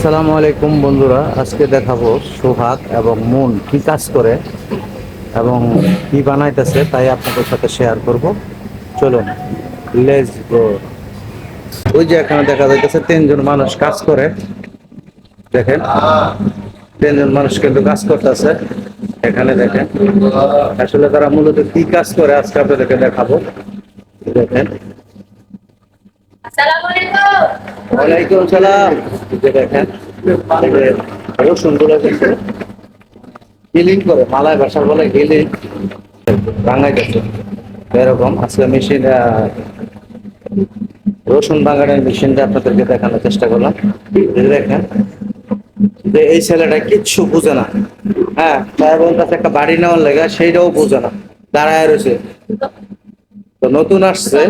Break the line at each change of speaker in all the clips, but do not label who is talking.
আসসালামু আলাইকুম বন্ধুরা, আজকে দেখাবো সোহাগ এবং মুন কি কাজ করে এবং কি বানাইতেছে তাই আপনাদের সাথে শেয়ার করব। চলুন, লেটস গো। ওই যে এখানে দেখা যাইতেছে তিনজন মানুষ কাজ করে, দেখেন তিনজন মানুষ কিন্তু কাজ করতেছে। এখানে দেখেন আসলে তারা মূলত কি কাজ করে আজকে আপনাদেরকে দেখাবো। দেখেন,
আসসালামু আলাইকুম।
ওয়ালাইকুম সালাম। এই যে দেখেন, এই যে রসুন গুলো কিন্তু হিলিং করে, মালায় ভাষা বলে হিলিং, ভাঙাই গেছে এরকম। আজকে মেশিন রসুন ভাঙানোর মেশিনটা আপনাদেরকে দেখানোর চেষ্টা করলাম। এই যে দেখেন যে এই ছেলেটা কিচ্ছু বুঝে না। হ্যাঁ, তার কাছে একটা বাড়ি নেওয়ার লেগে সেইটাও বুঝে না, দাঁড়ায় রয়েছে। তো নতুন আসছে,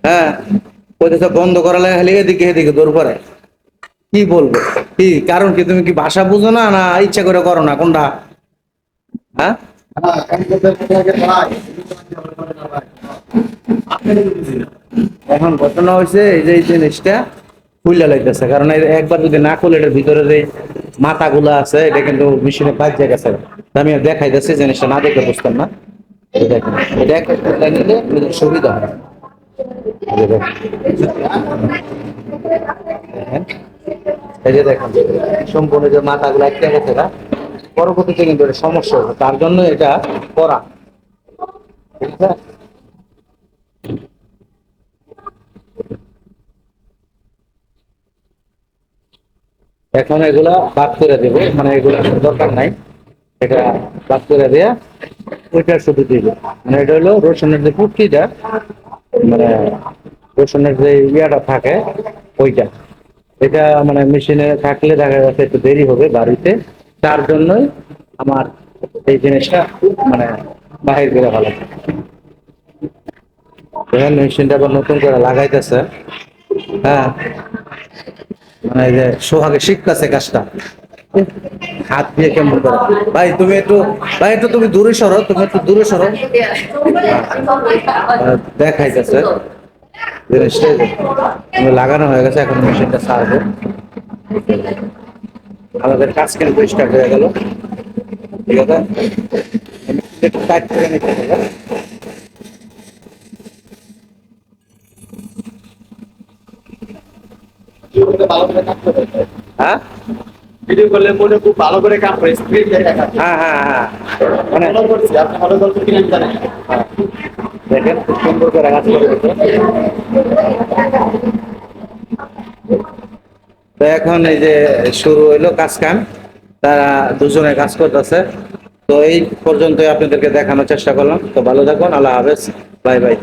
হ্যাঁ, কইতেছে বন্ধ করা লাগে, খালি এদিকে এদিকে দৌড় করে। কি বলবো, কি কারণ কি, তুমি কি ভাষা বুঝো না, না ইচ্ছা করে করো না, কোনটা? হ্যাঁ, এখন ঘটনা হয়েছে এই যে এই জিনিসটা খুলে লাইতেছে, কারণ একবার যদি না খুলে এটার ভিতরে যে মাথাগুলো আছে এটা কিন্তু মেশিনে বাজে গেছে। তা আমি দেখাইতেছি, জিনিসটা না দেখলে বুঝতাম না। এই দেখেন, এটা একটা খুলে নিলে নিজের সুবিধা হয়। এই যে দেখেন, দেখেন, এই যে দেখেন সম্পূর্ণ যে মাথাগুলো একটা গেছে না, পরবর্তীতে কিন্তু এটা সমস্যা হবে, তার জন্য এটা করা। ঠিক আছে, এখন এগুলা বাদ করে দেবো, মানে এগুলো দরকার নাই, এটা বাদ করে দেয়া ওইটা শুধু দিবে। মানে এটা হলো রসুনের যে পুটকিটা, মানে রসুনের যে ইয়াটা থাকে ওইটা, এটা মানে মেশিনে থাকলে দেখা যাচ্ছে একটু দেরি হবে বাড়িতে, তার জন্যই আমার এই জিনিসটা মানে বাহির করে ভালো। মেশিনটা আবার নতুন করে লাগাইতেছে। হ্যাঁ, মানে এই যে সোহাগে শিখতেছে কাজটা, হাত দিয়ে কেমন করে। ভাই তুমি একটু, ভাই একটু তুমি দূরে সরো, তুমি একটু দূরে সরো। দেখাইতেছে জিনিসটা, এই যে লাগানো হয়ে গেছে, এখন মেশিনটা ছাড়বে। আমাদের কাজ কিন্তু স্টার্ট হয়ে গেল। ঠিক আছে, একটু টাইট করে নিতে হবে। হ্যাঁ,
ভিডিও করলে মনে খুব ভালো করে কাম করে স্ক্রিন দেখা
হ্যাঁ, হ্যাঁ, হ্যাঁ, মানে
ফলো করছি আপনি ফলো করতে কিনা জানেন
দেখেন খুব সুন্দর করে কাজ করে দিচ্ছে। তো এখন এই যে শুরু হইলো কাজ কাম, তারা দুজনে কাজ করতেছে। তো এই পর্যন্তই আপনাদেরকে দেখানোর চেষ্টা করলাম। তো ভালো থাকুন, আল্লাহ হাফেজ, বাই বাই।